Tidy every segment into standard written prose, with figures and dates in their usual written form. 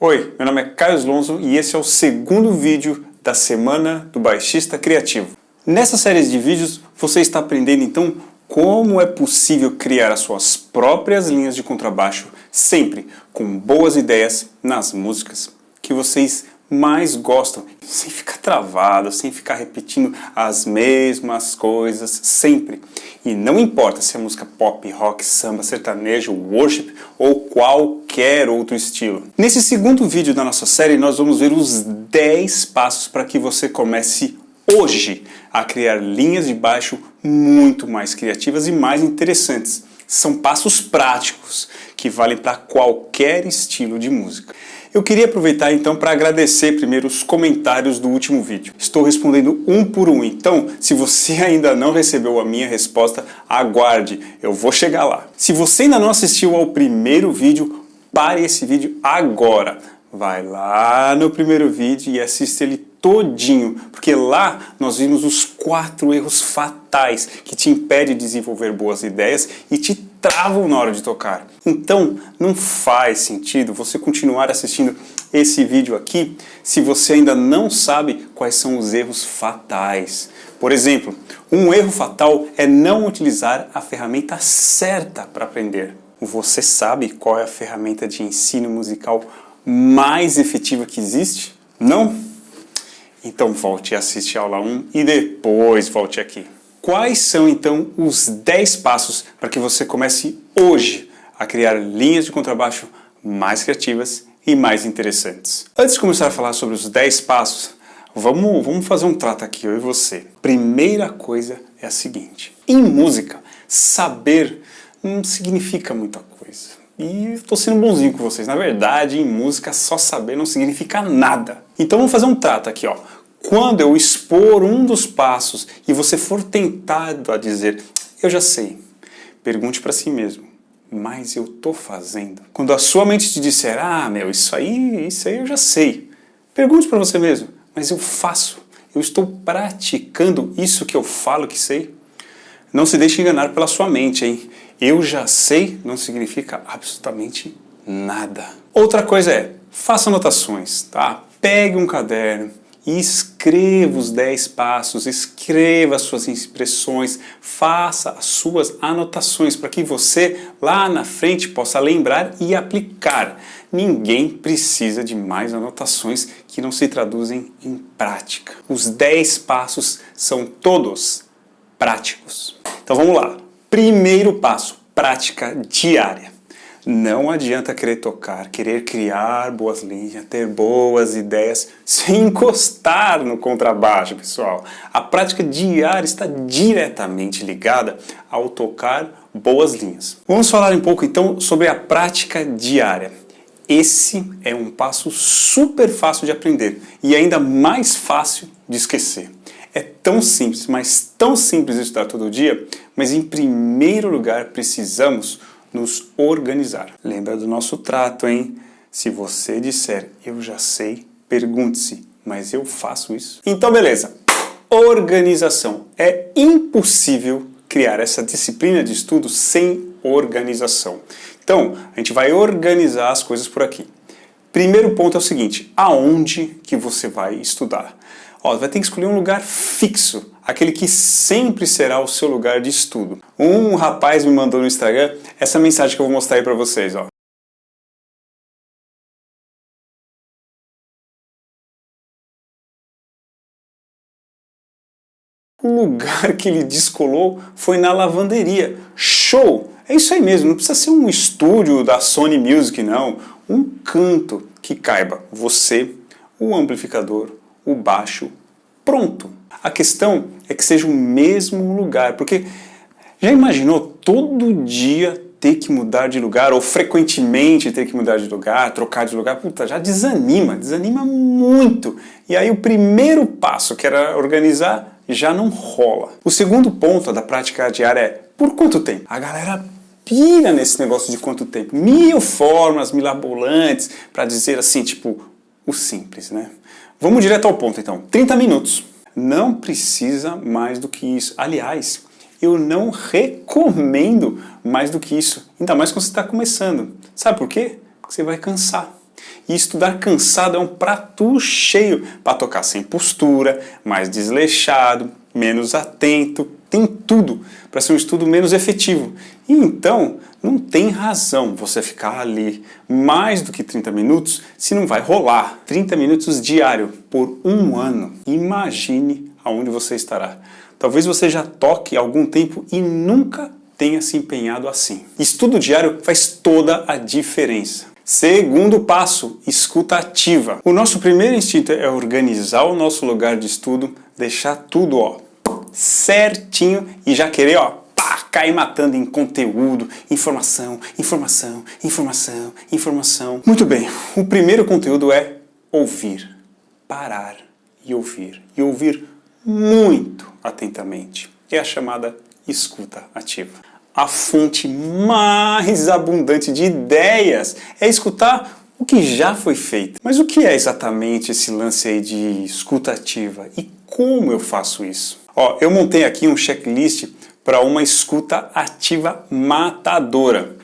Oi, meu nome é Caio Lonzo e esse é o segundo vídeo da Semana do Baixista Criativo. Nessa série de vídeos você está aprendendo então como é possível criar as suas próprias linhas de contrabaixo sempre com boas ideias nas músicas que vocês mais gostam, sem ficar travado, sem ficar repetindo as mesmas coisas sempre. E não importa se é música pop, rock, samba, sertanejo, worship ou qualquer outro estilo. Nesse segundo vídeo da nossa série nós vamos ver os 10 passos para que você comece hoje a criar linhas de baixo muito mais criativas e mais interessantes. São passos práticos que valem para qualquer estilo de música. Eu queria aproveitar então para agradecer primeiro os comentários do último vídeo. Estou respondendo um por um, então se você ainda não recebeu a minha resposta, aguarde, eu vou chegar lá. Se você ainda não assistiu ao primeiro vídeo, pare esse vídeo agora. Vai lá no primeiro vídeo e assista ele todinho, porque lá nós vimos os 4 erros fatais que te impedem de desenvolver boas ideias e te travam na hora de tocar. Então não faz sentido você continuar assistindo esse vídeo aqui se você ainda não sabe quais são os erros fatais. Por exemplo, um erro fatal é não utilizar a ferramenta certa para aprender. Você sabe qual é a ferramenta de ensino musical mais efetiva que existe? Não? Então volte e assiste a aula 1 e depois volte aqui. Quais são então os 10 passos para que você comece hoje a criar linhas de contrabaixo mais criativas e mais interessantes? Antes de começar a falar sobre os 10 passos, vamos fazer um trato aqui, eu e você. Primeira coisa é a seguinte: em música, saber não significa muita coisa. E estou sendo bonzinho com vocês. Na verdade, em música, só saber não significa nada. Então vamos fazer um trato aqui, ó. Quando eu expor um dos passos e você for tentado a dizer, eu já sei, pergunte para si mesmo, mas eu estou fazendo? Quando a sua mente te disser, isso aí eu já sei, pergunte para você mesmo, mas eu faço? Eu estou praticando isso que eu falo que sei? Não se deixe enganar pela sua mente, hein? Eu já sei não significa absolutamente nada. Outra coisa é, faça anotações, tá? Pegue um caderno e escreva os 10 passos, escreva as suas impressões, faça as suas anotações para que você lá na frente possa lembrar e aplicar. Ninguém precisa de mais anotações que não se traduzem em prática. Os 10 passos são todos práticos. Então vamos lá. Primeiro passo, prática diária. Não adianta querer tocar, querer criar boas linhas, ter boas ideias sem encostar no contrabaixo, pessoal. A prática diária está diretamente ligada ao tocar boas linhas. Vamos falar um pouco então sobre a prática diária. Esse é um passo super fácil de aprender e ainda mais fácil de esquecer. É tão simples, mas tão simples de estudar todo dia, mas em primeiro lugar precisamos nos organizar. Lembra do nosso trato, hein? Se você disser, eu já sei, pergunte-se, mas eu faço isso? Então beleza, organização. É impossível criar essa disciplina de estudo sem organização. Então, a gente vai organizar as coisas por aqui. Primeiro ponto é o seguinte, aonde que você vai estudar? Vai ter que escolher um lugar fixo, aquele que sempre será o seu lugar de estudo. Um rapaz me mandou no Instagram essa mensagem que eu vou mostrar aí para vocês. O lugar que ele descolou foi na lavanderia. Show! É isso aí mesmo, não precisa ser um estúdio da Sony Music, não. Um canto que caiba você, o amplificador, o baixo, pronto. A questão é que seja o mesmo lugar, porque já imaginou todo dia ter que mudar de lugar, ou frequentemente ter que mudar de lugar, trocar de lugar? Puta, já desanima muito. E aí o primeiro passo, que era organizar, já não rola. O segundo ponto da prática diária é, por quanto tempo? A galera pira nesse negócio de quanto tempo. 1000 formas milabolantes para dizer assim, tipo, o simples, né? Vamos direto ao ponto então, 30 minutos. Não precisa mais do que isso. Aliás, eu não recomendo mais do que isso. Ainda mais quando você está começando. Sabe por quê? Porque você vai cansar. E estudar cansado é um prato cheio para tocar sem postura, mais desleixado, menos atento, tem tudo para ser um estudo menos efetivo. E então, não tem razão você ficar ali mais do que 30 minutos se não vai rolar. 30 minutos diário por um ano. Imagine aonde você estará. Talvez você já toque há algum tempo e nunca tenha se empenhado assim. Estudo diário faz toda a diferença. Segundo passo, escuta ativa. O nosso primeiro instinto é organizar o nosso lugar de estudo, deixar tudo certinho e já querer cair matando em conteúdo, informação. Muito bem, o primeiro conteúdo é ouvir, parar e ouvir muito atentamente. É a chamada escuta ativa. A fonte mais abundante de ideias é escutar o que já foi feito. Mas o que é exatamente esse lance aí de escuta ativa e como eu faço isso? Eu montei aqui um checklist para uma escuta ativa matadora.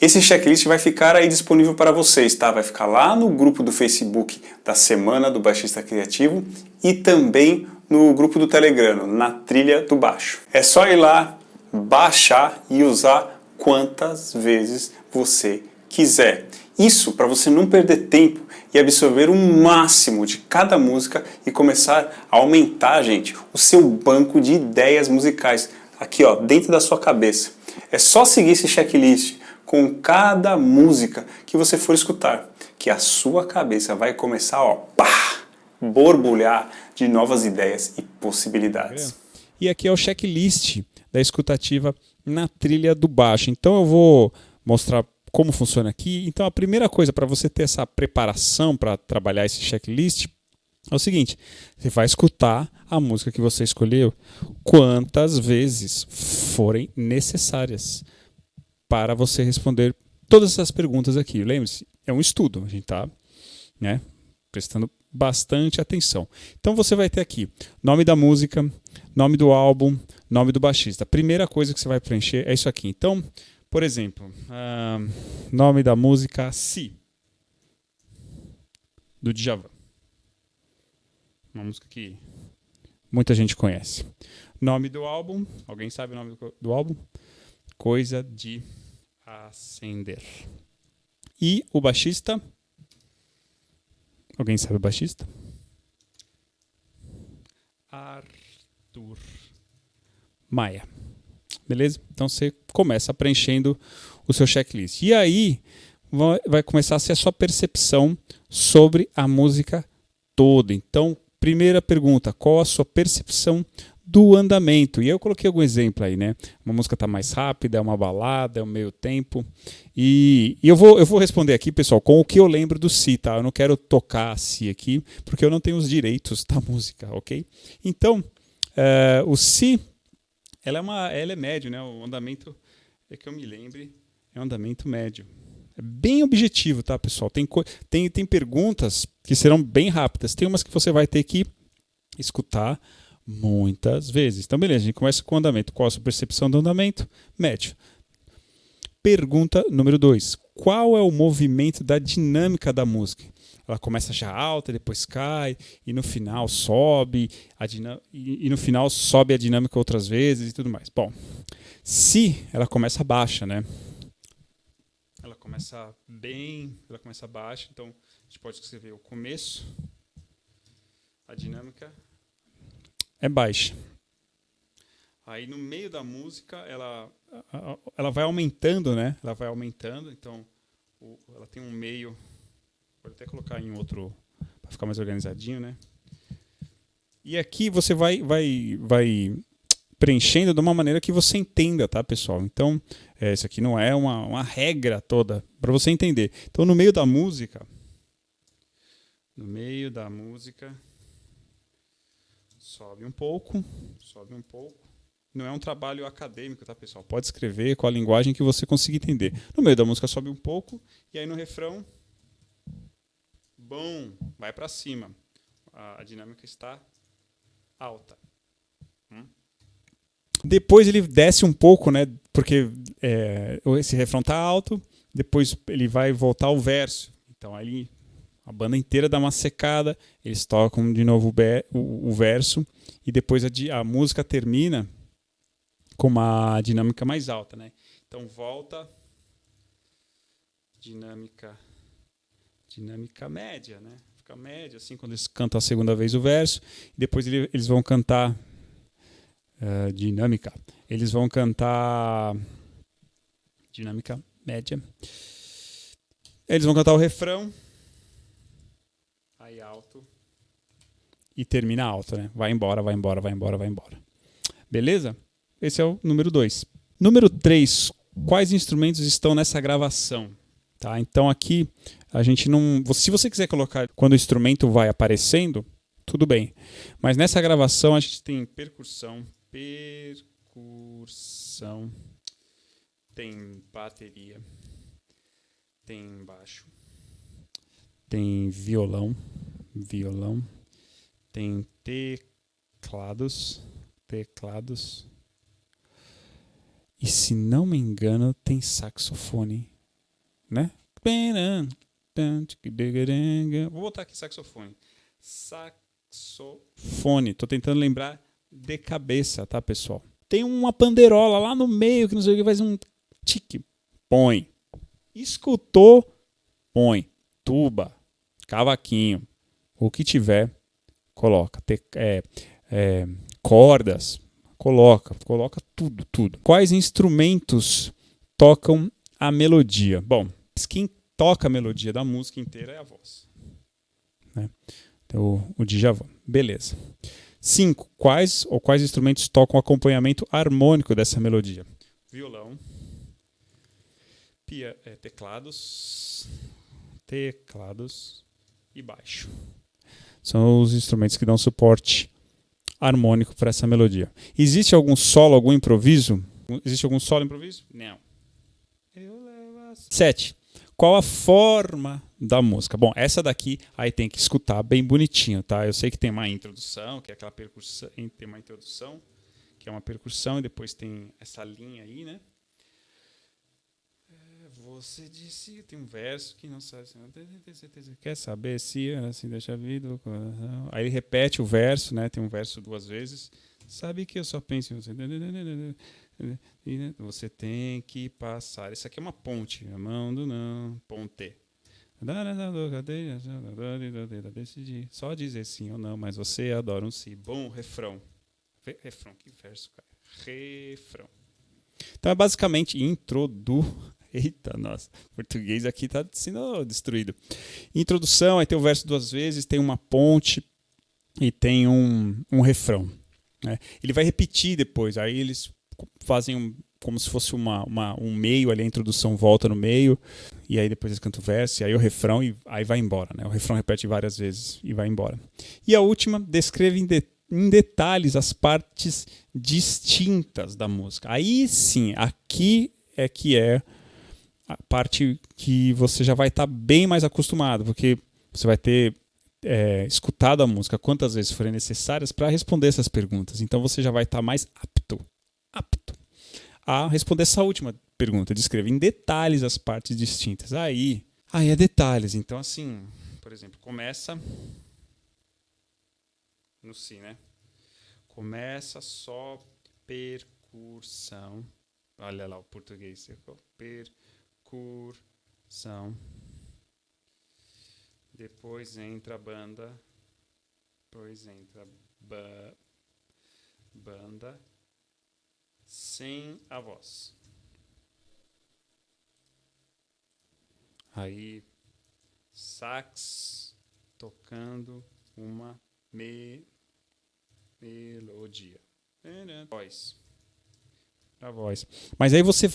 Esse checklist vai ficar aí disponível para vocês, tá? Vai ficar lá no grupo do Facebook da Semana do Baixista Criativo e também no grupo do Telegram, na Trilha do Baixo. É só ir lá, baixar e usar quantas vezes você quiser. Isso para você não perder tempo e absorver o máximo de cada música e começar a aumentar, gente, o seu banco de ideias musicais aqui, dentro da sua cabeça. É só seguir esse checklist com cada música que você for escutar, que a sua cabeça vai começar, borbulhar de novas ideias e possibilidades. E aqui é o checklist da escutativa na Trilha do Baixo. Então eu vou mostrar como funciona aqui. Então a primeira coisa para você ter essa preparação para trabalhar esse checklist é o seguinte: você vai escutar a música que você escolheu quantas vezes forem necessárias para você responder todas essas perguntas aqui. Lembre-se, é um estudo, a gente está prestando bastante atenção. Então você vai ter aqui nome da música, nome do álbum, nome do baixista. A primeira coisa que você vai preencher é isso aqui. Então, por exemplo, nome da música Si, do Djavan. Uma música que muita gente conhece. Nome do álbum, alguém sabe o nome do álbum? Coisa de Acender. E o baixista? Alguém sabe o baixista? Arthur Maia. Beleza? Então você começa preenchendo o seu checklist. E aí vai começar a ser a sua percepção sobre a música toda. Então, primeira pergunta: qual a sua percepção do andamento? E aí eu coloquei algum exemplo aí, né? Uma música está mais rápida, é uma balada, é um meio tempo. E eu vou responder aqui, pessoal, com o que eu lembro do Si, tá? Eu não quero tocar Si aqui, porque eu não tenho os direitos da música, ok? Então, o Si, ela é médio, né? O andamento, é que eu me lembre, é um andamento médio. É bem objetivo, tá, pessoal? Tem perguntas que serão bem rápidas. Tem umas que você vai ter que escutar muitas vezes. Então, beleza, a gente começa com o andamento. Qual a sua percepção do andamento? Médio. Pergunta número 2. Qual é o movimento da dinâmica da música? Ela começa já alta, depois cai, e no final sobe, e no final sobe a dinâmica outras vezes e tudo mais. Bom, se ela começa baixa, né? Ela começa baixa, então a gente pode escrever o começo, a dinâmica é baixa. Aí no meio da música ela vai aumentando, né? Ela vai aumentando, então ela tem um meio, pode até colocar em outro para ficar mais organizadinho, né? E aqui você vai preenchendo de uma maneira que você entenda, tá, pessoal? Então, isso aqui não é uma regra toda para você entender. Então, no meio da música, sobe um pouco. Não é um trabalho acadêmico, tá, pessoal? Pode escrever com a linguagem que você consiga entender. No meio da música sobe um pouco, e aí no refrão, vai para cima. A dinâmica está alta. Depois ele desce um pouco, né? Porque esse refrão está alto, depois ele vai voltar ao verso. Então aí A banda inteira dá uma secada, eles tocam de novo o verso e depois a música termina com uma dinâmica mais alta, né? Então volta dinâmica média, né? Fica média assim quando eles cantam a segunda vez o verso e depois eles vão cantar dinâmica. Eles vão cantar dinâmica média. Eles vão cantar o refrão aí alto e termina alto, né? Vai embora, vai embora, vai embora, vai embora. Beleza? Esse é o número 2. Número 3, quais instrumentos estão nessa gravação? Tá? Então aqui a gente não... Se você quiser colocar quando o instrumento vai aparecendo, tudo bem. Mas nessa gravação a gente tem percussão, tem bateria, tem baixo, tem violão, tem teclados, e se não me engano tem saxofone, né? Vou botar aqui saxofone. Tô tentando lembrar de cabeça, tá, pessoal? Tem uma panderola lá no meio que não sei o que faz um tique, põe. Escutou, põe. Tuba, cavaquinho, o que tiver, coloca. Cordas, coloca tudo. Quais instrumentos tocam a melodia? Bom, quem toca a melodia da música inteira é a voz, né? Então, o Djavan. Beleza. 5. Quais instrumentos tocam o acompanhamento harmônico dessa melodia? Violão, teclados e baixo. São os instrumentos que dão suporte harmônico para essa melodia. Existe algum solo, algum improviso? Existe algum solo improviso? Não. 7. Qual a forma da música? Bom, essa daqui aí tem que escutar bem bonitinho, tá? Eu sei que tem uma introdução, que é aquela percussão, tem uma introdução, que é uma percussão, e depois tem essa linha aí, né? Você disse, tem um verso que não sabe, quer saber se assim deixa a vida o coração. Aí ele repete o verso, né? Tem um verso 2 vezes. Sabe que eu só penso em você. Você tem que passar. Isso aqui é uma ponte. A mão do não. Ponte. Só dizer sim ou não, mas você adora um si. Bom, refrão. Refrão, que verso, cara. Refrão. Então é basicamente Eita, nossa, português aqui está sendo destruído. Introdução, aí tem o verso 2 vezes, tem uma ponte e tem um refrão, né? Ele vai repetir depois, aí eles fazem como se fosse um meio ali, a introdução volta no meio, e aí depois eles cantam o verso, e aí o refrão, e aí vai embora, né? O refrão repete várias vezes e vai embora. E a última, descreve em detalhes as partes distintas da música. Aí sim, aqui é que é a parte que você já vai estar bem mais acostumado, porque você vai ter escutado a música quantas vezes forem necessárias para responder essas perguntas. Então você já vai estar mais apto a responder essa última pergunta. Descreva em detalhes as partes distintas. Aí é detalhes. Então, assim, por exemplo, começa no si, né? Começa só percussão. Olha lá o português. Percussão. Depois entra a banda. Depois entra banda sem a voz. Aí sax tocando uma melodia. Voz. Mas aí você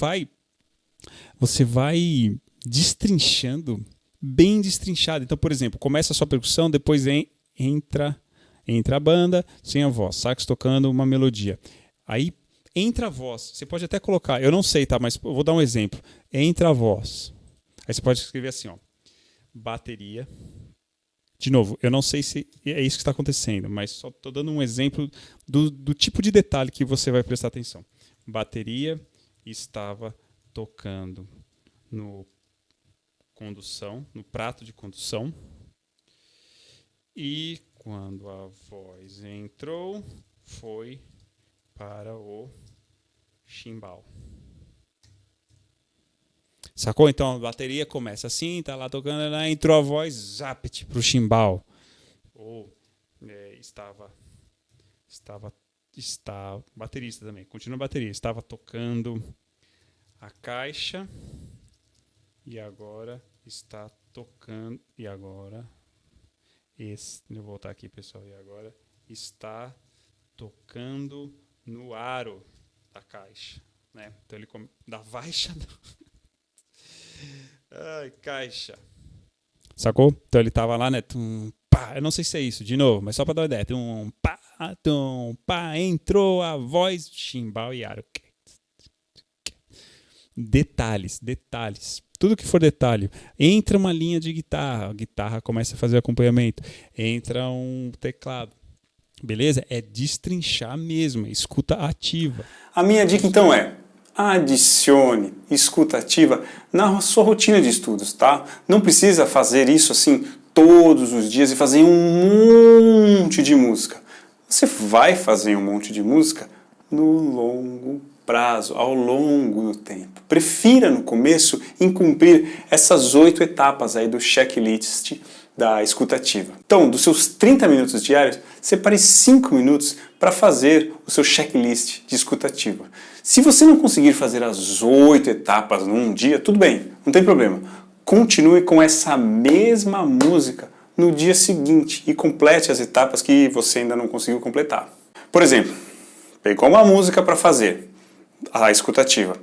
vai destrinchando, bem destrinchado. Então, por exemplo, começa a sua percussão, depois entra a banda sem a voz, sax tocando uma melodia. Aí entra a voz. Você pode até colocar, eu não sei, tá, mas eu vou dar um exemplo. Entra a voz. Aí você pode escrever assim, ó, bateria. De novo, eu não sei se é isso que está acontecendo, mas só estou dando um exemplo do tipo de detalhe que você vai prestar atenção. Bateria estava tocando no prato de condução, E quando a voz entrou, foi para o chimbal. Sacou? Então a bateria começa assim, tá lá tocando, lá entrou a voz, zapt pro chimbal. Ou baterista também, continua a bateria, estava tocando a caixa e agora está tocando, e agora, deixa eu voltar aqui, pessoal, e agora está tocando no aro da caixa, né? Então ele da baixa, ai, caixa, sacou? Então ele tava lá, né? Tum, pá, eu não sei se é isso, de novo, mas só para dar uma ideia, tum, pá, entrou a voz, chimbal e aro. Detalhes. Tudo que for detalhe. Entra uma linha de guitarra, a guitarra começa a fazer acompanhamento. Entra um teclado. Beleza? É destrinchar mesmo, escuta ativa. A minha dica então é: adicione escuta ativa na sua rotina de estudos, tá? Não precisa fazer isso assim todos os dias e fazer um monte de música. Você vai fazer um monte de música no longo prazo, ao longo do tempo. Prefira no começo cumprir essas 8 etapas aí do checklist da escutativa. Então, dos seus 30 minutos diários, separe 5 minutos para fazer o seu checklist de escutativa. Se você não conseguir fazer as 8 etapas num dia, tudo bem, não tem problema. Continue com essa mesma música no dia seguinte e complete as etapas que você ainda não conseguiu completar. Por exemplo, pegou uma música para fazer a escutativa,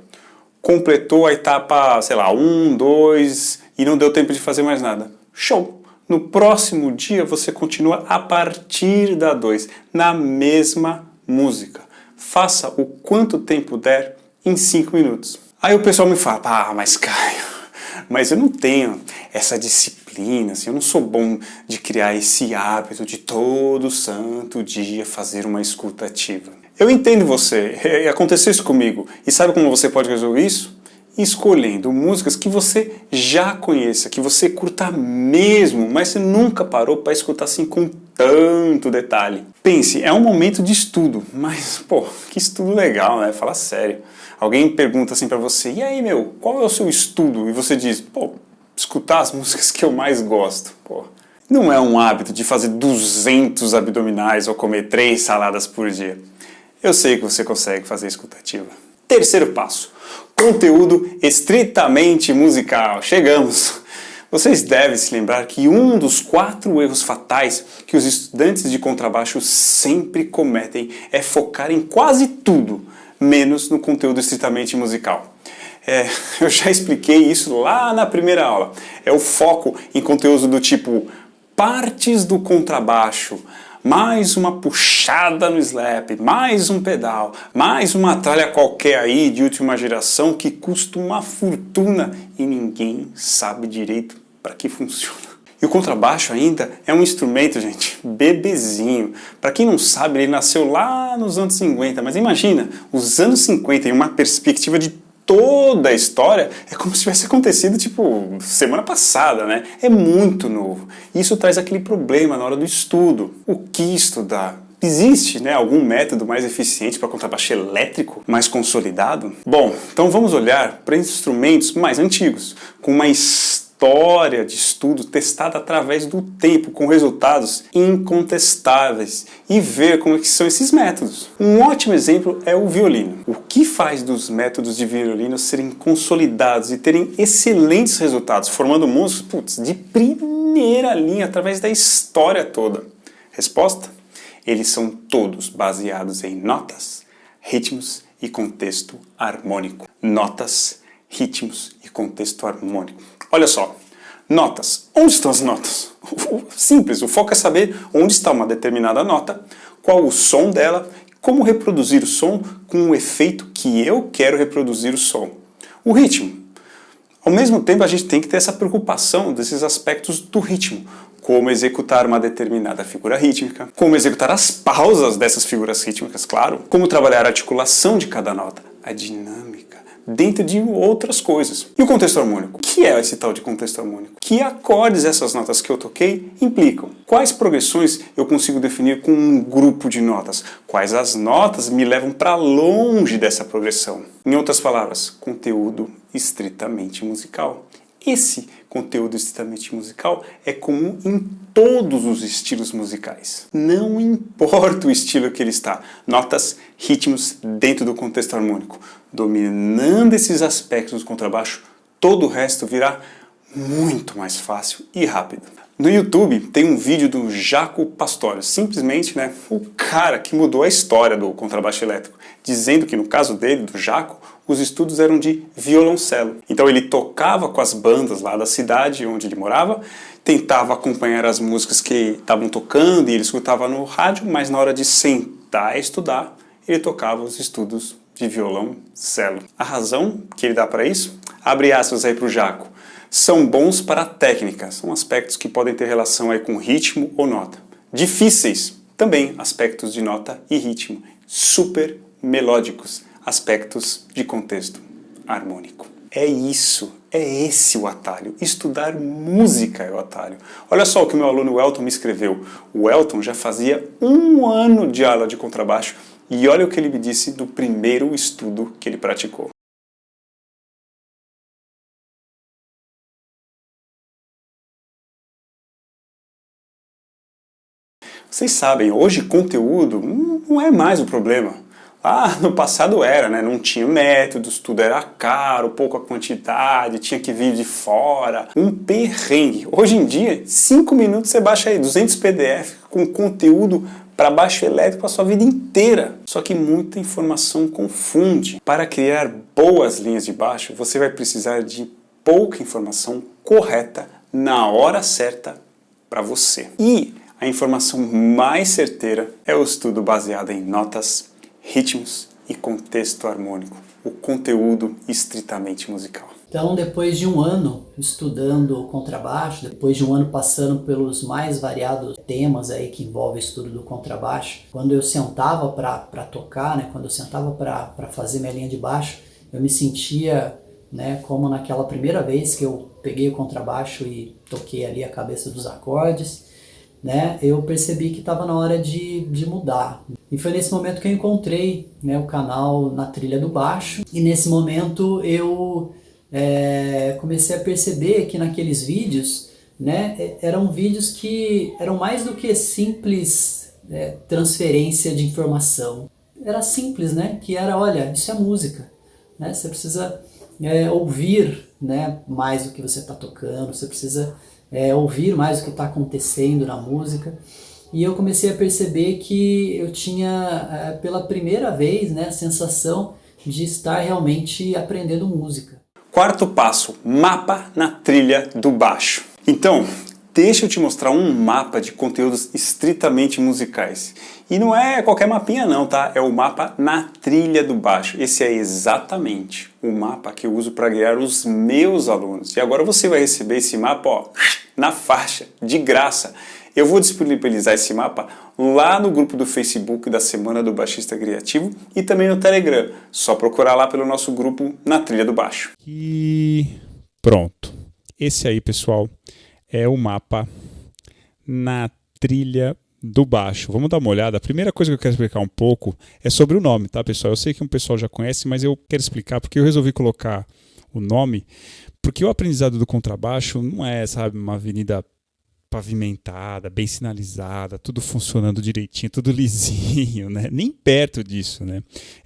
completou a etapa, sei lá, 1, 2 e não deu tempo de fazer mais nada. Show! No próximo dia você continua a partir da 2, na mesma música. Faça o quanto tempo der em 5 minutos. Aí o pessoal me fala: mas Caio, mas eu não tenho essa disciplina, assim, eu não sou bom de criar esse hábito de todo santo dia fazer uma escuta ativa. Eu entendo você, aconteceu isso comigo. E sabe como você pode resolver isso? Escolhendo músicas que você já conheça, que você curta mesmo, mas você nunca parou para escutar assim com tanto detalhe. Pense, é um momento de estudo, mas, que estudo legal, né? Fala sério. Alguém pergunta assim para você: e aí, meu, qual é o seu estudo? E você diz: escutar as músicas que eu mais gosto. Não é um hábito de fazer 200 abdominais ou comer 3 saladas por dia. Eu sei que você consegue fazer escutativa. Terceiro passo: conteúdo estritamente musical. Chegamos! Vocês devem se lembrar que um dos 4 erros fatais que os estudantes de contrabaixo sempre cometem é focar em quase tudo, menos no conteúdo estritamente musical. Eu já expliquei isso lá na primeira aula. É o foco em conteúdo do tipo partes do contrabaixo, mais uma puxada no slap, mais um pedal, mais uma tralha qualquer aí de última geração que custa uma fortuna e ninguém sabe direito para que funciona. E o contrabaixo ainda é um instrumento, gente, bebezinho. Para quem não sabe, ele nasceu lá nos anos 50, mas imagina, os anos 50 em uma perspectiva de toda a história, é como se tivesse acontecido, semana passada, né? É muito novo. E isso traz aquele problema na hora do estudo. O que estudar? Existe, algum método mais eficiente para contrabaixo elétrico, mais consolidado? Bom, então vamos olhar para instrumentos mais antigos, com uma história de estudo testada através do tempo, com resultados incontestáveis, e ver como que são esses métodos. Um ótimo exemplo é o violino. O que faz dos métodos de violino serem consolidados e terem excelentes resultados, formando músicos de primeira linha através da história toda? Resposta? Eles são todos baseados em notas, ritmos e contexto harmônico. Notas, ritmos e contexto harmônico. Olha só, notas. Onde estão as notas? Simples, o foco é saber onde está uma determinada nota, qual o som dela, como reproduzir o som com o efeito que eu quero reproduzir o som. O ritmo. Ao mesmo tempo, a gente tem que ter essa preocupação desses aspectos do ritmo. Como executar uma determinada figura rítmica, como executar as pausas dessas figuras rítmicas, claro, como trabalhar a articulação de cada nota, a dinâmica dentro de outras coisas. E o contexto harmônico? O que é esse tal de contexto harmônico? Que acordes essas notas que eu toquei implicam? Quais progressões eu consigo definir com um grupo de notas? Quais as notas me levam para longe dessa progressão? Em outras palavras, conteúdo estritamente musical. Esse conteúdo estritamente musical é comum em todos os estilos musicais. Não importa o estilo que ele está, notas, ritmos dentro do contexto harmônico. Dominando esses aspectos do contrabaixo, todo o resto virá muito mais fácil e rápido. No YouTube tem um vídeo do Jaco Pastorius, simplesmente o cara que mudou a história do contrabaixo elétrico, dizendo que no caso dele, do Jaco, os estudos eram de violoncelo. Então ele tocava com as bandas lá da cidade onde ele morava, tentava acompanhar as músicas que estavam tocando e ele escutava no rádio, mas na hora de sentar e estudar, ele tocava os estudos de violoncelo. A razão que ele dá para isso? Abre aspas aí para o Jaco. São bons para a técnica, são aspectos que podem ter relação aí com ritmo ou nota. Difíceis, também aspectos de nota e ritmo. Super melódicos, aspectos de contexto harmônico. É isso, é esse o atalho. Estudar música é o atalho. Olha só o que o meu aluno Elton me escreveu. O Elton já fazia 1 ano de aula de contrabaixo e olha o que ele me disse do primeiro estudo que ele praticou. Vocês sabem, hoje conteúdo não é mais o problema. No passado era, não tinha métodos, tudo era caro, pouca quantidade, tinha que vir de fora, um perrengue. Hoje em dia, 5 minutos você baixa aí 200 PDF com conteúdo para baixo elétrico a sua vida inteira. Só que muita informação confunde. Para criar boas linhas de baixo, você vai precisar de pouca informação correta na hora certa para você. E a informação mais certeira é o estudo baseado em notas, ritmos e contexto harmônico, o conteúdo estritamente musical. Então, depois de 1 ano estudando contrabaixo, depois de 1 ano passando pelos mais variados temas aí que envolvem o estudo do contrabaixo, quando eu sentava para tocar, quando eu sentava para fazer minha linha de baixo, eu me sentia como naquela primeira vez que eu peguei o contrabaixo e toquei ali a cabeça dos acordes, eu percebi que estava na hora de mudar. E foi nesse momento que eu encontrei o canal Na Trilha do Baixo. E nesse momento eu comecei a perceber que naqueles vídeos eram vídeos que eram mais do que simples transferência de informação. Era simples, que era, olha, isso é música. Você precisa ouvir mais do que você está tocando, você precisa ouvir mais o que está acontecendo na música. E eu comecei a perceber que eu tinha, pela primeira vez, a sensação de estar realmente aprendendo música. Quarto passo, mapa na trilha do baixo. Então, deixa eu te mostrar um mapa de conteúdos estritamente musicais. E não é qualquer mapinha não, tá? É o mapa na trilha do baixo. Esse é exatamente o mapa que eu uso para guiar os meus alunos. E agora você vai receber esse mapa, na faixa, de graça. Eu vou disponibilizar esse mapa lá no grupo do Facebook da Semana do Baixista Criativo e também no Telegram. Só procurar lá pelo nosso grupo Na Trilha do Baixo. E pronto. Esse aí, pessoal, é o mapa na trilha do baixo. Vamos dar uma olhada. A primeira coisa que eu quero explicar um pouco é sobre o nome, tá, pessoal? Eu sei que um pessoal já conhece, mas eu quero explicar porque eu resolvi colocar o nome, porque o aprendizado do contrabaixo não é, uma avenida pavimentada, bem sinalizada, tudo funcionando direitinho, tudo lisinho, Nem perto disso,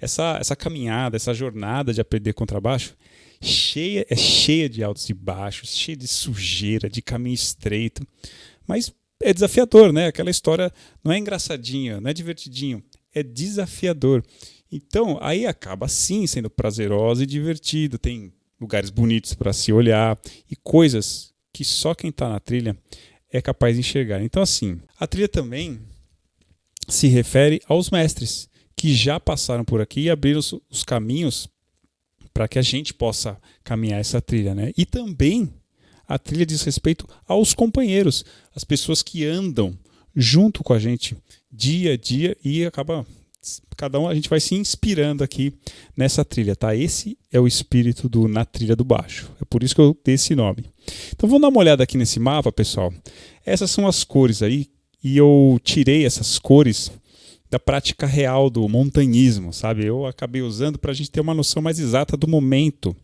Essa caminhada, essa jornada de aprender contrabaixo é cheia de altos e baixos, cheia de sujeira, de caminho estreito, mas é desafiador, Aquela história não é engraçadinha, não é divertidinho, é desafiador. Então, aí acaba sim sendo prazeroso e divertido, tem lugares bonitos para se olhar e coisas que só quem está na trilha é capaz de enxergar. Então, assim, a trilha também se refere aos mestres que já passaram por aqui e abriram os caminhos para que a gente possa caminhar essa trilha, E também a trilha diz respeito aos companheiros, as pessoas que andam junto com a gente dia a dia e acaba a gente vai se inspirando aqui nessa trilha, tá? Esse é o espírito Na Trilha do Baixo. É por isso que eu dei esse nome. Então vamos dar uma olhada aqui nesse mapa, pessoal. Essas são as cores aí, e eu tirei essas cores da prática real do montanhismo, sabe? Eu acabei usando para a gente ter uma noção mais exata do momento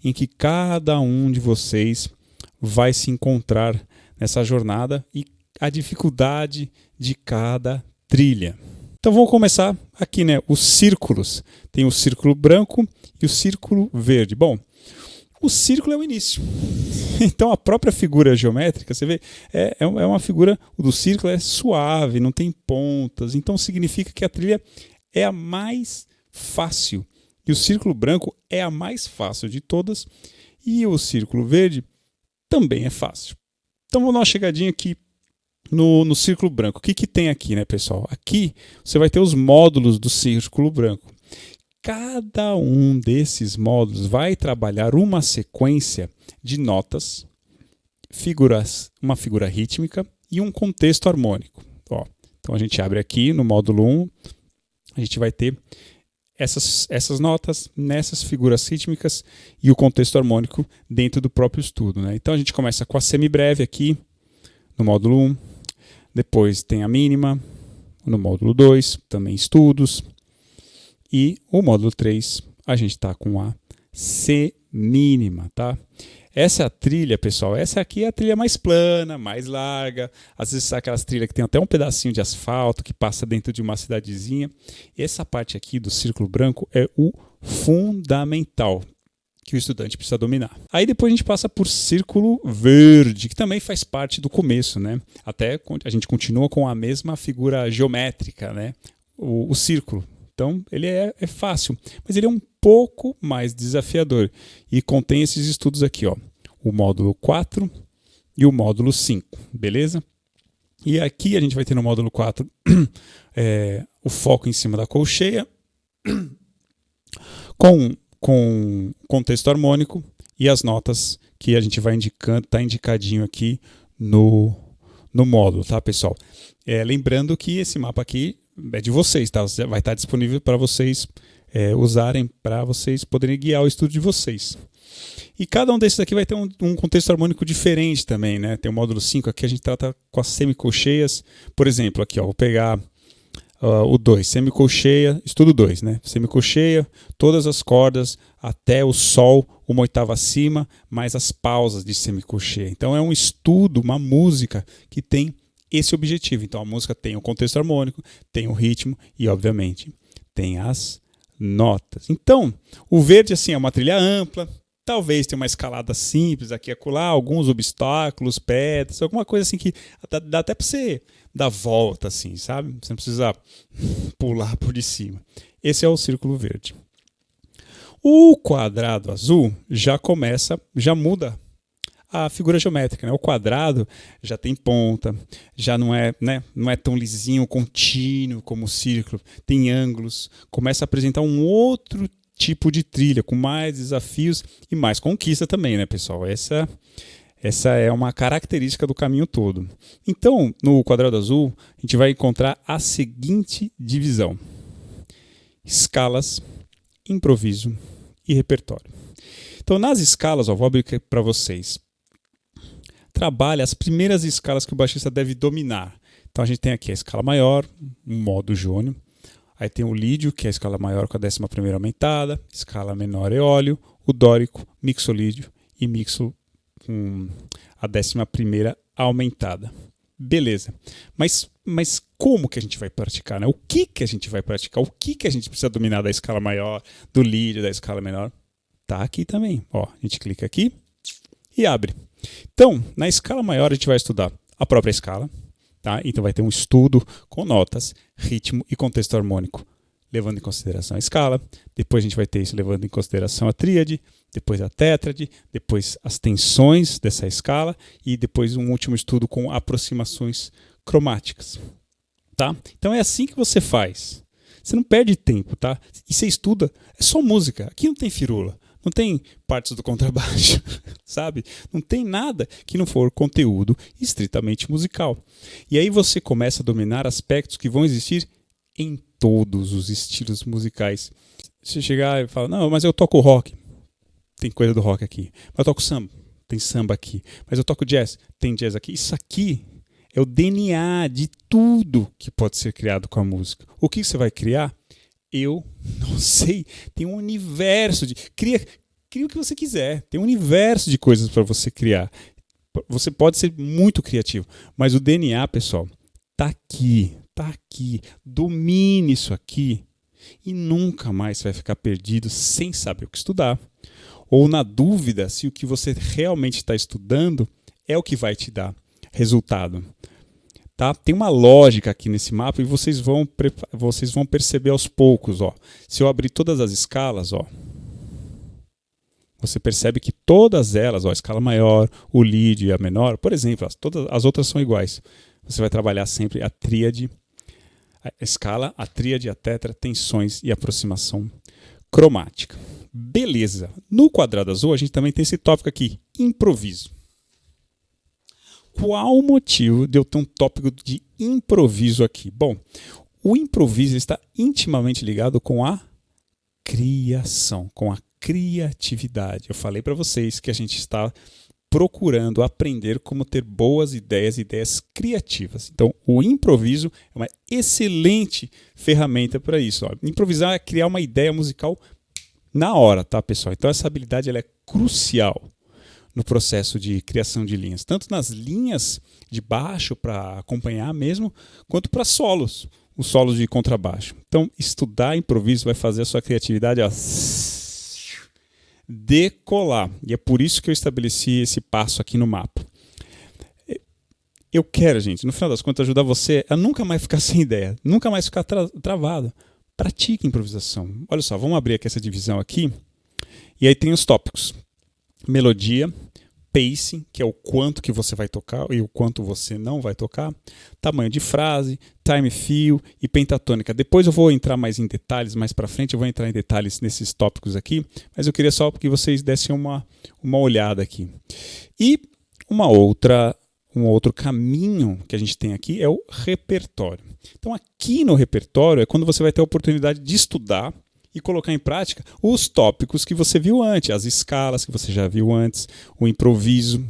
em que cada um de vocês vai se encontrar nessa jornada e a dificuldade de cada trilha. Então vamos começar aqui, né? Os círculos. Tem o círculo branco e o círculo verde. Bom, o círculo é o início. Então a própria figura geométrica, você vê, é uma figura, o do círculo é suave, não tem pontas. Então significa que a trilha é a mais fácil. E o círculo branco é a mais fácil de todas. E o círculo verde também é fácil. Então vamos dar uma chegadinha aqui no círculo branco. O que tem aqui, né, pessoal? Aqui você vai ter os módulos do círculo branco. Cada um desses módulos vai trabalhar uma sequência de notas, uma figura rítmica e um contexto harmônico. Ó, então a gente abre aqui no módulo 1, a gente vai ter essas notas nessas figuras rítmicas e o contexto harmônico dentro do próprio estudo, né? Então a gente começa com a semibreve aqui no módulo 1, depois tem a mínima no módulo 2, também estudos, e o módulo 3 a gente está com a semínima, tá? Essa é a trilha, pessoal. Essa aqui é a trilha mais plana, mais larga. Às vezes aquelas trilhas que tem até um pedacinho de asfalto que passa dentro de uma cidadezinha. Essa parte aqui do círculo branco é o fundamental que o estudante precisa dominar. Aí depois a gente passa por círculo verde, que também faz parte do começo, né? Até a gente continua com a mesma figura geométrica, né? O círculo. Então ele é fácil, mas ele é um pouco mais desafiador e contém esses estudos aqui, ó, o módulo 4 e o módulo 5, beleza? E aqui a gente vai ter no módulo 4 o foco em cima da colcheia com contexto harmônico e as notas que a gente vai indicando, tá indicadinho aqui no módulo, tá, pessoal? Lembrando que esse mapa aqui é de vocês, tá? Vai estar disponível para vocês usarem, para vocês poderem guiar o estudo de vocês. E cada um desses aqui vai ter um contexto harmônico diferente também, né? Tem o módulo 5 aqui, a gente trata com as semicolcheias. Por exemplo, aqui, ó, vou pegar o 2, semicolcheia, estudo 2, né? Semicolcheia, todas as cordas até o sol, uma oitava acima, mais as pausas de semicolcheia. Então é um estudo, uma música que tem esse objetivo. Então a música tem o contexto harmônico, tem o ritmo e, obviamente, tem as notas. Então, o verde assim é uma trilha ampla, talvez tenha uma escalada simples aqui e acolá, alguns obstáculos, pedras, alguma coisa assim que dá até para você dar volta assim, sabe? Você não precisa pular por de cima. Esse é o círculo verde. O quadrado azul já muda a figura geométrica, né? O quadrado já tem ponta, já não é, né, não é tão lisinho, contínuo como o círculo, tem ângulos, começa a apresentar um outro tipo de trilha, com mais desafios e mais conquista também, né, pessoal? Essa é uma característica do caminho todo. Então, no quadrado azul, a gente vai encontrar a seguinte divisão: escalas, improviso e repertório. Então, nas escalas, ó, vou abrir aqui para vocês. Trabalha as primeiras escalas que o baixista deve dominar. Então a gente tem aqui a escala maior, um modo jônio. Aí tem o lídio, que é a escala maior com a 11ª aumentada, escala menor eólio, o dórico, mixolídio e mixo com a 11ª aumentada. Beleza. Mas como que a gente vai praticar, né? O que a gente vai praticar? O que a gente precisa dominar da escala maior, do lídio, da escala menor? Tá aqui também. Ó, a gente clica aqui e abre. Então, na escala maior a gente vai estudar a própria escala, tá? Então vai ter um estudo com notas, ritmo e contexto harmônico, levando em consideração a escala. Depois a gente vai ter isso levando em consideração a tríade, depois a tétrade, depois as tensões dessa escala e depois um último estudo com aproximações cromáticas, tá? Então é assim que você faz. Você não perde tempo, tá? E você estuda, é só música. Aqui não tem firula. Não tem partes do contrabaixo, sabe? Não tem nada que não for conteúdo estritamente musical. E aí você começa a dominar aspectos que vão existir em todos os estilos musicais. Se chegar e falar, não, mas eu toco rock, tem coisa do rock aqui. Mas eu toco samba, tem samba aqui. Mas eu toco jazz, tem jazz aqui. Isso aqui é o DNA de tudo que pode ser criado com a música. O que você vai criar? Eu não sei. Tem um universo de... Cria o que você quiser. Tem um universo de coisas para você criar. Você pode ser muito criativo. Mas o DNA, pessoal, tá aqui. Tá aqui. Domine isso aqui. E nunca mais você vai ficar perdido sem saber o que estudar. Ou na dúvida se o que você realmente está estudando é o que vai te dar resultado. Tá? Tem uma lógica aqui nesse mapa e vocês vão perceber aos poucos. Ó. Se eu abrir todas as escalas, ó, você percebe que todas elas, ó, a escala maior, o lead e a menor, por exemplo, todas as outras são iguais. Você vai trabalhar sempre a tríade, a escala, a tríade, a tetra, tensões e aproximação cromática. Beleza. No quadrado azul a gente também tem esse tópico aqui, improviso. Qual o motivo de eu ter um tópico de improviso aqui? Bom, o improviso está intimamente ligado com a criação, com a criatividade. Eu falei para vocês que a gente está procurando aprender como ter boas ideias, ideias criativas. Então, o improviso é uma excelente ferramenta para isso. Ó. Improvisar é criar uma ideia musical na hora, tá, pessoal? Então, essa habilidade ela é crucial no processo de criação de linhas, tanto nas linhas de baixo para acompanhar mesmo, quanto para solos, os solos de contrabaixo. Então, estudar improviso vai fazer a sua criatividade decolar. E é por isso que eu estabeleci esse passo aqui no mapa. Eu quero, gente, no final das contas, ajudar você a nunca mais ficar sem ideia, nunca mais ficar travado. Pratique improvisação. Olha só, vamos abrir aqui essa divisão aqui. E aí tem os tópicos. Melodia, pacing, que é o quanto que você vai tocar e o quanto você não vai tocar, tamanho de frase, time feel e pentatônica. Depois eu vou entrar mais em detalhes, mais para frente eu vou entrar em detalhes nesses tópicos aqui, mas eu queria só que vocês dessem uma olhada aqui. E um outro caminho que a gente tem aqui é o repertório. Então aqui no repertório é quando você vai ter a oportunidade de estudar e colocar em prática os tópicos que você viu antes, as escalas que você já viu antes, o improviso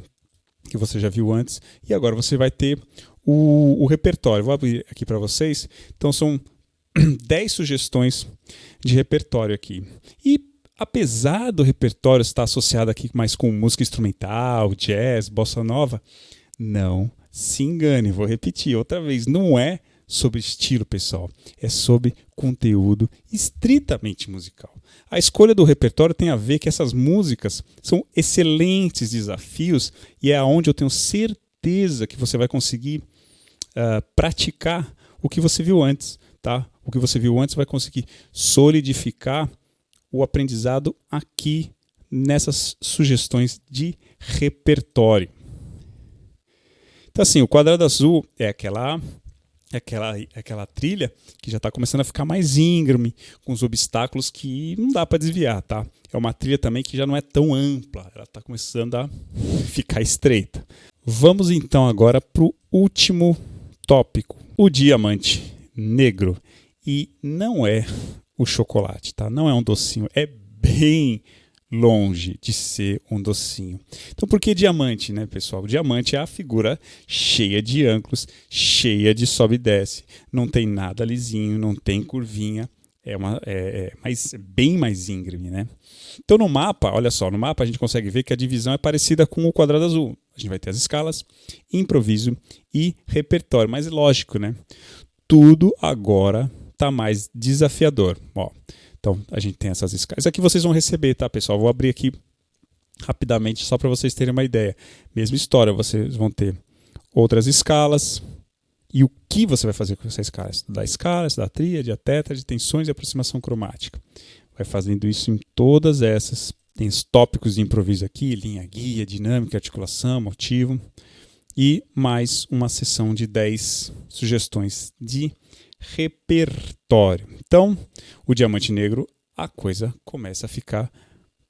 que você já viu antes, e agora você vai ter o repertório. Vou abrir aqui para vocês. Então são 10 sugestões de repertório aqui. E apesar do repertório estar associado aqui mais com música instrumental, jazz, bossa nova, não se engane, vou repetir outra vez, não é sobre estilo, pessoal, é sobre conteúdo estritamente musical. A escolha do repertório tem a ver que essas músicas são excelentes desafios e é onde eu tenho certeza que você vai conseguir praticar o que você viu antes, tá? O que você viu antes vai conseguir solidificar o aprendizado aqui nessas sugestões de repertório. Então assim, o quadrado azul é aquela trilha que já está começando a ficar mais íngreme, com os obstáculos que não dá para desviar, tá? É uma trilha também que já não é tão ampla, ela está começando a ficar estreita. Vamos então agora para o último tópico, o diamante negro. E não é o chocolate, tá? Não é um docinho, é bem longe de ser um docinho. Então por que diamante, né, pessoal? O diamante é a figura cheia de ângulos, cheia de sobe e desce. Não tem nada lisinho, não tem curvinha. Bem mais íngreme, né? Então no mapa, olha só, no mapa a gente consegue ver que a divisão é parecida com o quadrado azul. A gente vai ter as escalas, improviso e repertório. Mas é lógico, né? Tudo agora está mais desafiador. Ó, então, a gente tem essas escalas. Aqui vocês vão receber, tá, pessoal? Vou abrir aqui rapidamente só para vocês terem uma ideia. Mesma história, vocês vão ter outras escalas. E o que você vai fazer com essa escala? Estudar a tríade, a tétrade, tensões e aproximação cromática. Vai fazendo isso em todas essas. Tem os tópicos de improviso aqui, linha guia, dinâmica, articulação, motivo. E mais uma sessão de 10 sugestões de repertório. Então, o diamante negro, a coisa começa a ficar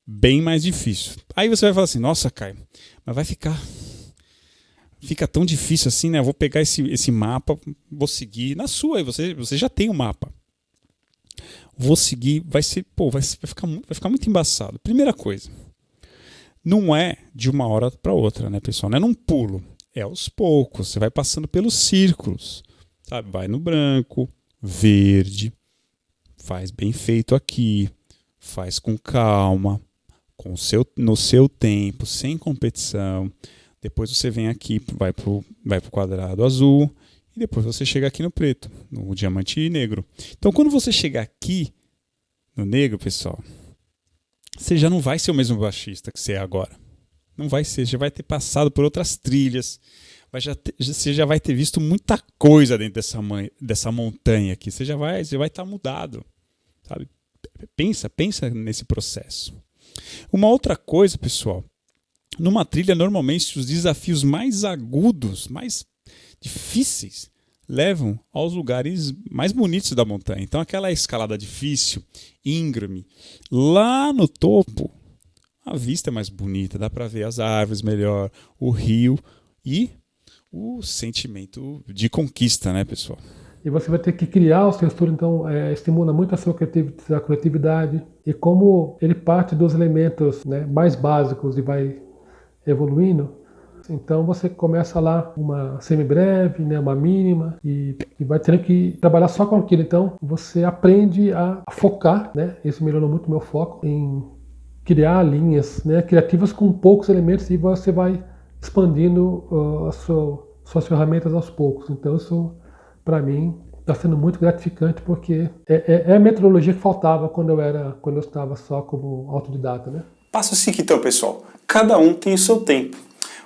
bem mais difícil. Aí você vai falar assim, nossa, Caio, mas vai fica tão difícil assim, né? Eu vou pegar esse mapa, vou seguir na sua, aí você já tem o mapa. vou seguir, vai ficar muito embaçado. Primeira coisa, não é de uma hora para outra, né, pessoal? Não é num pulo, é aos poucos. Você vai passando pelos círculos, sabe? Vai no branco, verde, faz bem feito aqui, faz com calma, no seu tempo, sem competição. Depois você vem aqui, vai pro quadrado azul e depois você chega aqui no preto, no diamante e negro. Então, quando você chegar aqui no negro, pessoal, você já não vai ser o mesmo baixista que você é agora. Não vai ser, já vai ter passado por outras trilhas, você já vai ter visto muita coisa dentro dessa montanha aqui. Você vai estar mudado, sabe? Pensa nesse processo. Uma outra coisa, pessoal, numa trilha, normalmente, os desafios mais agudos, mais difíceis, levam aos lugares mais bonitos da montanha. Então, aquela escalada difícil, íngreme, lá no topo, a vista é mais bonita, dá para ver as árvores melhor, o rio e o sentimento de conquista, né, pessoal? E você vai ter que criar o seu estudo, então estimula muito a sua criatividade. E como ele parte dos elementos, né, mais básicos e vai evoluindo, então você começa lá uma semibreve, né, uma mínima, e vai tendo que trabalhar só com aquilo. Então você aprende a focar, né? Isso melhorou muito o meu foco em criar linhas, né, criativas com poucos elementos, e você vai expandindo suas ferramentas aos poucos. Então isso, para mim, está sendo muito gratificante, porque é a metodologia que faltava quando eu estava só como autodidata, né? Passo 5 então, pessoal. Cada um tem o seu tempo.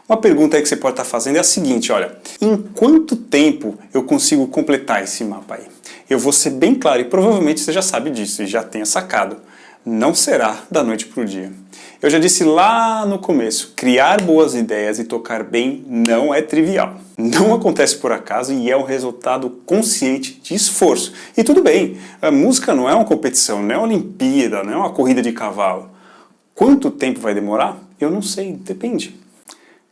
Uma pergunta aí que você pode estar fazendo é a seguinte, olha, em quanto tempo eu consigo completar esse mapa aí? Eu vou ser bem claro, e provavelmente você já sabe disso e já tenha sacado. Não será da noite para o dia. Eu já disse lá no começo, criar boas ideias e tocar bem não é trivial. Não acontece por acaso e é um resultado consciente de esforço. E tudo bem, a música não é uma competição, não é uma Olimpíada, não é uma corrida de cavalo. Quanto tempo vai demorar? Eu não sei, depende.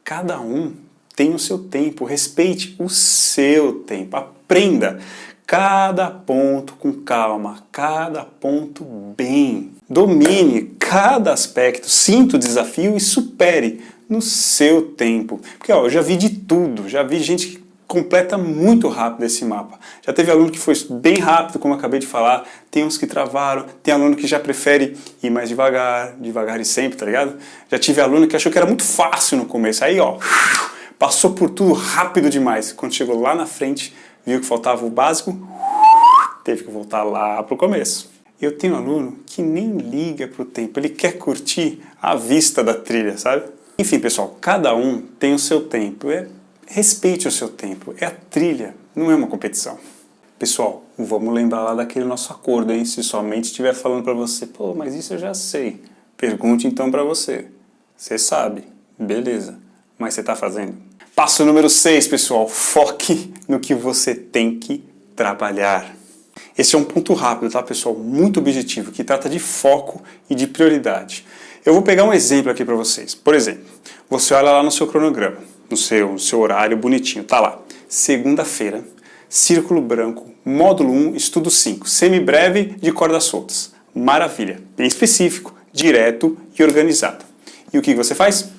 Cada um tem o seu tempo, respeite o seu tempo, aprenda cada ponto com calma, cada ponto bem. Domine cada aspecto, sinta o desafio e supere no seu tempo. Porque eu já vi de tudo, já vi gente que completa muito rápido esse mapa. Já teve aluno que foi bem rápido, como eu acabei de falar, tem uns que travaram, tem aluno que já prefere ir mais devagar, devagar e sempre, tá ligado? Já tive aluno que achou que era muito fácil no começo, aí ó, passou por tudo rápido demais. Quando chegou lá na frente, viu que faltava o básico, teve que voltar lá pro começo. Eu tenho um aluno que nem liga pro tempo, ele quer curtir a vista da trilha, sabe? Enfim, pessoal, cada um tem o seu tempo, respeite o seu tempo, é a trilha, não é uma competição. Pessoal, vamos lembrar lá daquele nosso acordo, hein? Se somente estiver falando para você, pô, mas isso eu já sei. Pergunte então para você. Você sabe, beleza, mas você está fazendo? Passo número 6, pessoal, foque no que você tem que trabalhar. Esse é um ponto rápido, tá, pessoal? Muito objetivo, que trata de foco e de prioridade. Eu vou pegar um exemplo aqui para vocês. Por exemplo, você olha lá no seu cronograma, no seu horário bonitinho, tá lá. Segunda-feira, círculo branco, módulo 1, estudo 5, semibreve de cordas soltas. Maravilha, bem específico, direto e organizado. E o que você faz?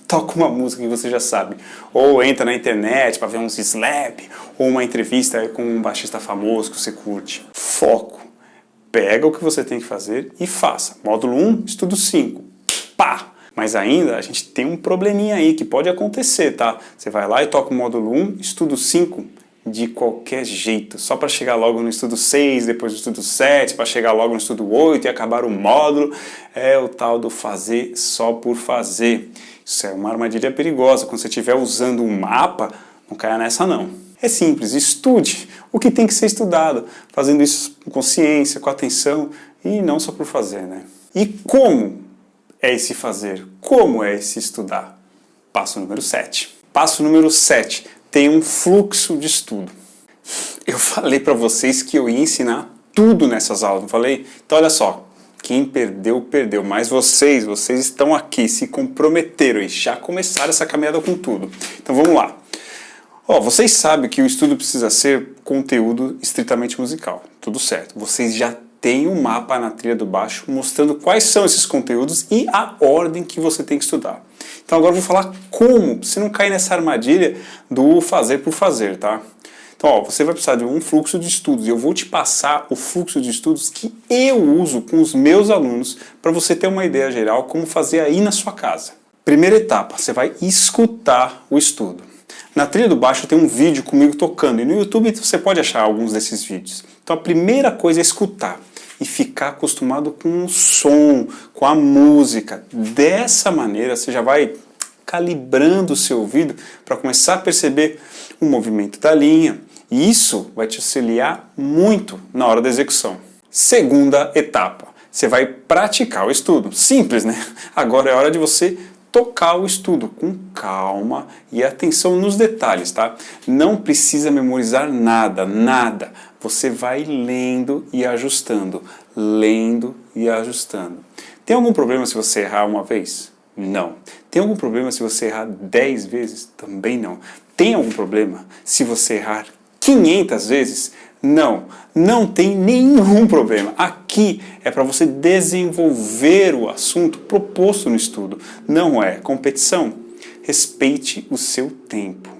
Toca uma música que você já sabe. Ou entra na internet para ver uns slap, ou uma entrevista com um baixista famoso que você curte. Foco. Pega o que você tem que fazer e faça. Módulo 1, estudo 5. Pá! Mas ainda a gente tem um probleminha aí que pode acontecer, tá? Você vai lá e toca o módulo 1, estudo 5, de qualquer jeito. Só para chegar logo no estudo 6, depois do estudo 7, para chegar logo no estudo 8 e acabar o módulo. É o tal do fazer só por fazer. Isso é uma armadilha perigosa. Quando você estiver usando um mapa, não caia nessa não. É simples, estude o que tem que ser estudado, fazendo isso com consciência, com atenção e não só por fazer, né? E como é esse fazer? Como é esse estudar? Passo número 7. Passo número 7. Tem um fluxo de estudo. Eu falei para vocês que eu ia ensinar tudo nessas aulas, não falei? Então olha só. Quem perdeu, perdeu. Mas vocês estão aqui, se comprometeram e já começaram essa caminhada com tudo. Então vamos lá. Vocês sabem que o estudo precisa ser conteúdo estritamente musical. Tudo certo. Vocês já tem um mapa na trilha do baixo mostrando quais são esses conteúdos e a ordem que você tem que estudar. Então agora eu vou falar como você não cair nessa armadilha do fazer por fazer, tá? Então, ó, você vai precisar de um fluxo de estudos e eu vou te passar o fluxo de estudos que eu uso com os meus alunos para você ter uma ideia geral como fazer aí na sua casa. Primeira etapa, você vai escutar o estudo. Na trilha do baixo tem um vídeo comigo tocando e no YouTube você pode achar alguns desses vídeos. Então a primeira coisa é escutar e ficar acostumado com o som, com a música. Dessa maneira você já vai calibrando o seu ouvido para começar a perceber o movimento da linha. E isso vai te auxiliar muito na hora da execução. Segunda etapa, você vai praticar o estudo. Simples, né? Agora é hora de você tocar o estudo com calma e atenção nos detalhes, tá? Não precisa memorizar nada, nada. Você vai lendo e ajustando, lendo e ajustando. Tem algum problema se você errar uma vez? Não. Tem algum problema se você errar 10 vezes? Também não. Tem algum problema se você errar 500 vezes? Não, não tem nenhum problema. Aqui é para você desenvolver o assunto proposto no estudo. Não é competição. Respeite o seu tempo.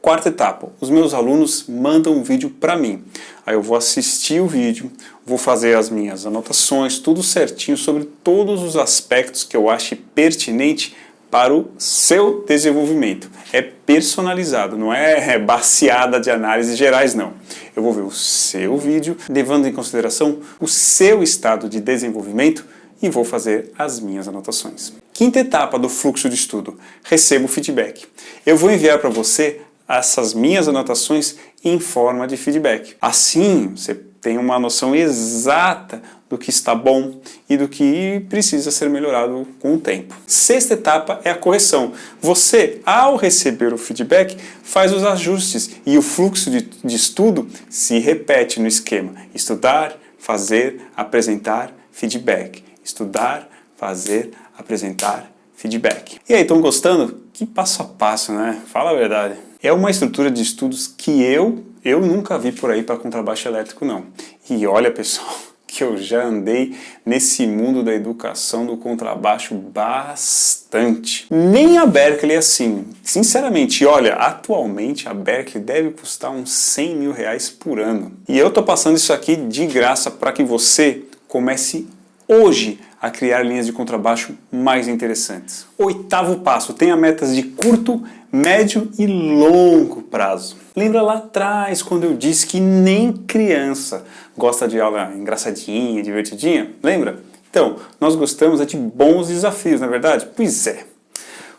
Quarta etapa, os meus alunos mandam um vídeo para mim. Aí eu vou assistir o vídeo, vou fazer as minhas anotações, tudo certinho sobre todos os aspectos que eu ache pertinente para o seu desenvolvimento. É personalizado, não é baseada de análises gerais, não. Eu vou ver o seu vídeo, levando em consideração o seu estado de desenvolvimento e vou fazer as minhas anotações. Quinta etapa do fluxo de estudo, recebo feedback. Eu vou enviar para você essas minhas anotações em forma de feedback. Assim, você tem uma noção exata do que está bom e do que precisa ser melhorado com o tempo. Sexta etapa é a correção. Você, ao receber o feedback, faz os ajustes e o fluxo de estudo se repete no esquema: estudar, fazer, apresentar, feedback. Estudar, fazer, apresentar, feedback. E aí, estão gostando? Que passo a passo, né? Fala a verdade. É uma estrutura de estudos que eu nunca vi por aí para contrabaixo elétrico, não. E olha, pessoal, que eu já andei nesse mundo da educação do contrabaixo bastante. Nem a Berklee é assim. Sinceramente, olha, atualmente a Berklee deve custar uns 100 mil reais por ano. E eu tô passando isso aqui de graça para que você comece hoje a criar linhas de contrabaixo mais interessantes. Oitavo passo, tenha metas de curto, médio e longo prazo. Lembra lá atrás quando eu disse que nem criança gosta de aula engraçadinha, divertidinha? Lembra? Então, nós gostamos de bons desafios, não é verdade? Pois é.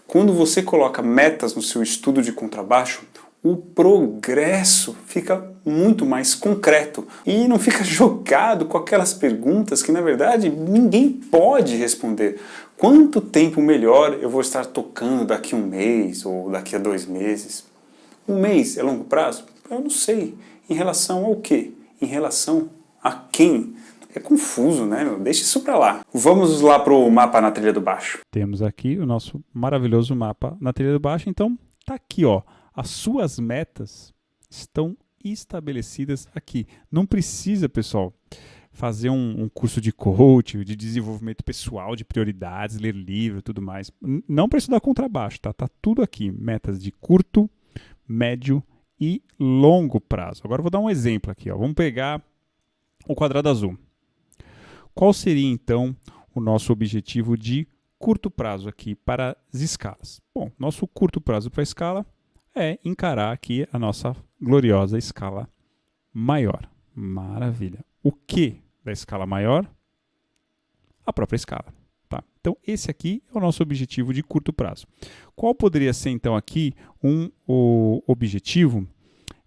Quando você coloca metas no seu estudo de contrabaixo, o progresso fica muito mais concreto e não fica jogado com aquelas perguntas que, na verdade, ninguém pode responder. Quanto tempo melhor eu vou estar tocando daqui a um mês ou daqui a 2 meses? Um mês é longo prazo? Eu não sei. Em relação ao quê? Em relação a quem? É confuso, né? Deixa isso pra lá. Vamos lá pro mapa na trilha do baixo. Temos aqui o nosso maravilhoso mapa na trilha do baixo. Então, tá aqui, ó. As suas metas estão estabelecidas aqui. Não precisa, pessoal, fazer um curso de coach, de desenvolvimento pessoal, de prioridades, ler livro e tudo mais. Não para estudar contrabaixo, tá? Tá tudo aqui. Metas de curto, médio e longo prazo. Agora eu vou dar um exemplo aqui, ó. Vamos pegar o quadrado azul. Qual seria, então, o nosso objetivo de curto prazo aqui para as escalas? Bom, nosso curto prazo para a escala é encarar aqui a nossa gloriosa escala maior. Maravilha. O que da escala maior? A própria escala. Tá? Então, esse aqui é o nosso objetivo de curto prazo. Qual poderia ser, então, aqui o objetivo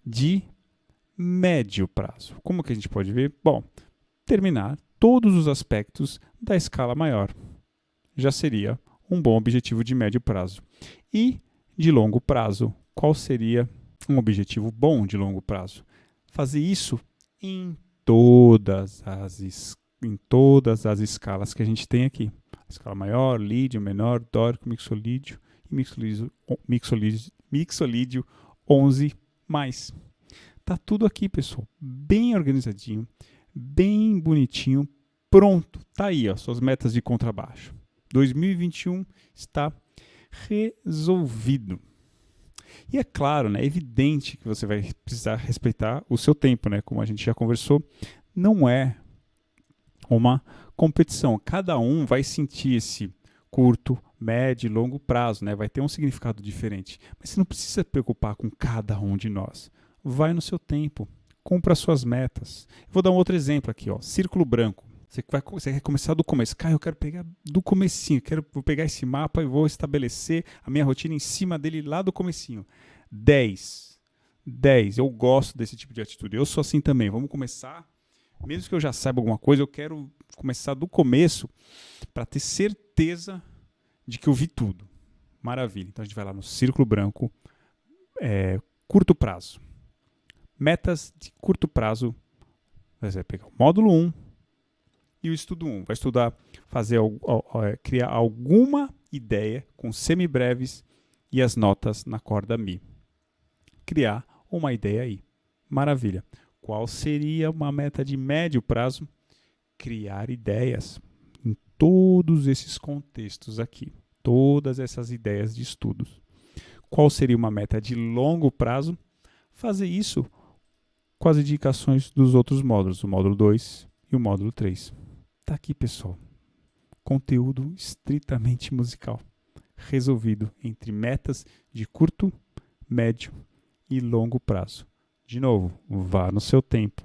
de médio prazo? Como que a gente pode ver? Bom, terminar todos os aspectos da escala maior. Já seria um bom objetivo de médio prazo. E de longo prazo, qual seria um objetivo bom de longo prazo? Fazer isso em todas as escalas que a gente tem aqui. Escala maior, lídio, menor, dórico, mixolídio e mixolídio 11 mais. Tá tudo aqui, pessoal, bem organizadinho, bem bonitinho, pronto. Tá aí, ó, suas metas de contrabaixo. 2021 está resolvido. E é claro, né, é evidente que você vai precisar respeitar o seu tempo, né? Como a gente já conversou, não é uma competição. Cada um vai sentir esse curto, médio e longo prazo, né? Vai ter um significado diferente. Mas você não precisa se preocupar com cada um de nós. Vai no seu tempo, cumpra as suas metas. Vou dar um outro exemplo aqui, ó, círculo branco. Você quer começar do começo. Cara, eu quero pegar do comecinho. Vou pegar esse mapa e vou estabelecer a minha rotina em cima dele lá do comecinho. 10. Eu gosto desse tipo de atitude. Eu sou assim também. Vamos começar. Mesmo que eu já saiba alguma coisa, eu quero começar do começo para ter certeza de que eu vi tudo. Maravilha. Então a gente vai lá no círculo branco. Curto prazo. Metas de curto prazo. Você vai pegar o módulo 1. E o estudo 1 vai estudar, criar alguma ideia com semibreves e as notas na corda Mi. Criar uma ideia aí. Maravilha. Qual seria uma meta de médio prazo? Criar ideias em todos esses contextos aqui. Todas essas ideias de estudos. Qual seria uma meta de longo prazo? Fazer isso com as indicações dos outros módulos, o módulo 2 e o módulo 3. Tá aqui, pessoal. Conteúdo estritamente musical. Resolvido entre metas de curto, médio e longo prazo. De novo, vá no seu tempo.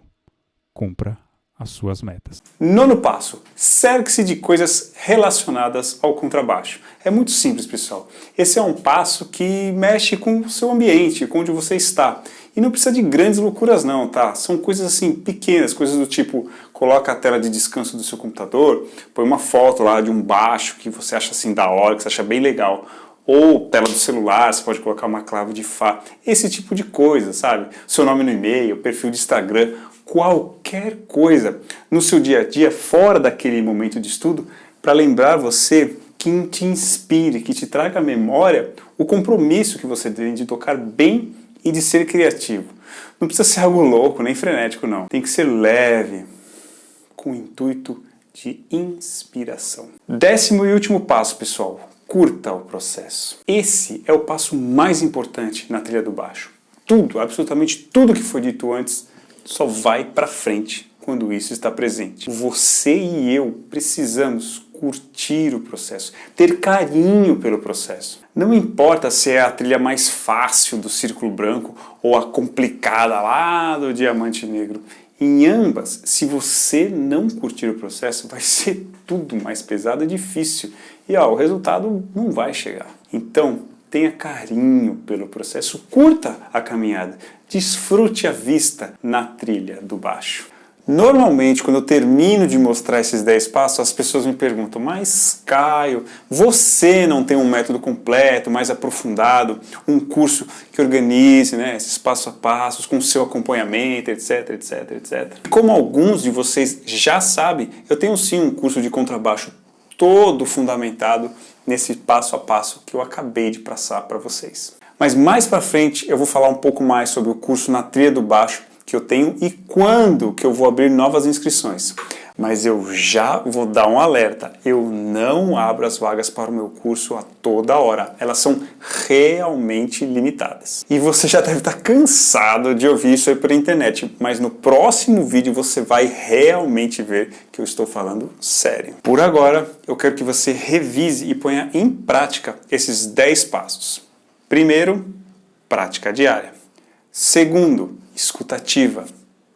Cumpra as suas metas. Nono passo. Cerque-se de coisas relacionadas ao contrabaixo. É muito simples, pessoal. Esse é um passo que mexe com o seu ambiente, com onde você está. E não precisa de grandes loucuras não, tá? São coisas assim, pequenas, coisas do tipo, coloca a tela de descanso do seu computador, põe uma foto lá de um baixo que você acha assim da hora, que você acha bem legal. Ou tela do celular, você pode colocar uma clave de Fá. Esse tipo de coisa, sabe? Seu nome no e-mail, perfil de Instagram, qualquer coisa no seu dia a dia, fora daquele momento de estudo, para lembrar você que te inspire, que te traga à memória o compromisso que você tem de tocar bem e de ser criativo. Não precisa ser algo louco, nem frenético, não. Tem que ser leve, com o intuito de inspiração. 10º e último passo, pessoal. Curta o processo. Esse é o passo mais importante na trilha do baixo. Tudo, absolutamente tudo que foi dito antes, só vai para frente quando isso está presente. Você e eu precisamos curtir o processo, ter carinho pelo processo. Não importa se é a trilha mais fácil do círculo branco ou a complicada lá do diamante negro. Em ambas, se você não curtir o processo, vai ser tudo mais pesado e difícil. E o resultado não vai chegar. Então, tenha carinho pelo processo, curta a caminhada, desfrute a vista na trilha do baixo. Normalmente, quando eu termino de mostrar esses 10 passos, as pessoas me perguntam, mas Caio, você não tem um método completo, mais aprofundado, um curso que organize, né, esses passo a passos, com seu acompanhamento, etc, etc, etc. Como alguns de vocês já sabem, eu tenho sim um curso de contrabaixo todo fundamentado nesse passo a passo que eu acabei de passar para vocês. Mas mais para frente eu vou falar um pouco mais sobre o curso na trilha do baixo que eu tenho e quando que eu vou abrir novas inscrições. Mas eu já vou dar um alerta, eu não abro as vagas para o meu curso a toda hora, elas são realmente limitadas. E você já deve estar cansado de ouvir isso aí pela internet, mas no próximo vídeo você vai realmente ver que eu estou falando sério. Por agora, eu quero que você revise e ponha em prática esses 10 passos. Primeiro, prática diária. Segundo, escutativa.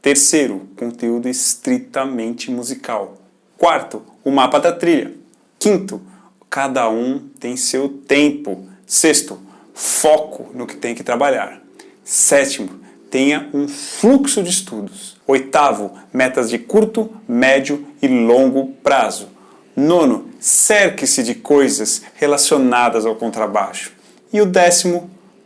Terceiro, conteúdo estritamente musical. Quarto, o mapa da trilha. Quinto, cada um tem seu tempo. Sexto, foco no que tem que trabalhar. Sétimo, tenha um fluxo de estudos. Oitavo, metas de curto, médio e longo prazo. Nono, cerque-se de coisas relacionadas ao contrabaixo. E o 10º,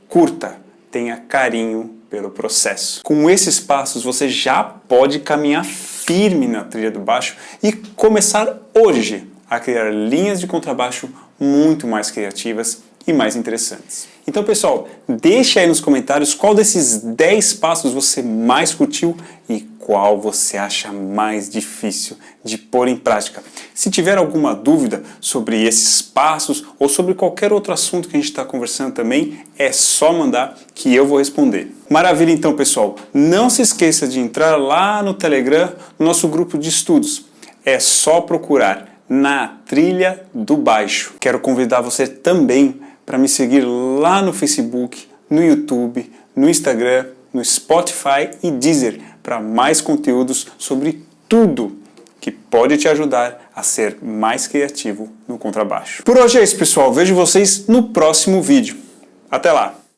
curta, tenha carinho pelo processo. Com esses passos você já pode caminhar firme na trilha do baixo e começar hoje a criar linhas de contrabaixo muito mais criativas e mais interessantes. Então, pessoal, deixa aí nos comentários qual desses 10 passos você mais curtiu e qual você acha mais difícil de pôr em prática. Se tiver alguma dúvida sobre esses passos ou sobre qualquer outro assunto que a gente está conversando também, é só mandar que eu vou responder. Maravilha então, pessoal. Não se esqueça de entrar lá no Telegram, no nosso grupo de estudos. É só procurar Na Trilha do Baixo. Quero convidar você também para me seguir lá no Facebook, no YouTube, no Instagram, no Spotify e Deezer para mais conteúdos sobre tudo que pode te ajudar a ser mais criativo no contrabaixo. Por hoje é isso, pessoal. Vejo vocês no próximo vídeo. Até lá!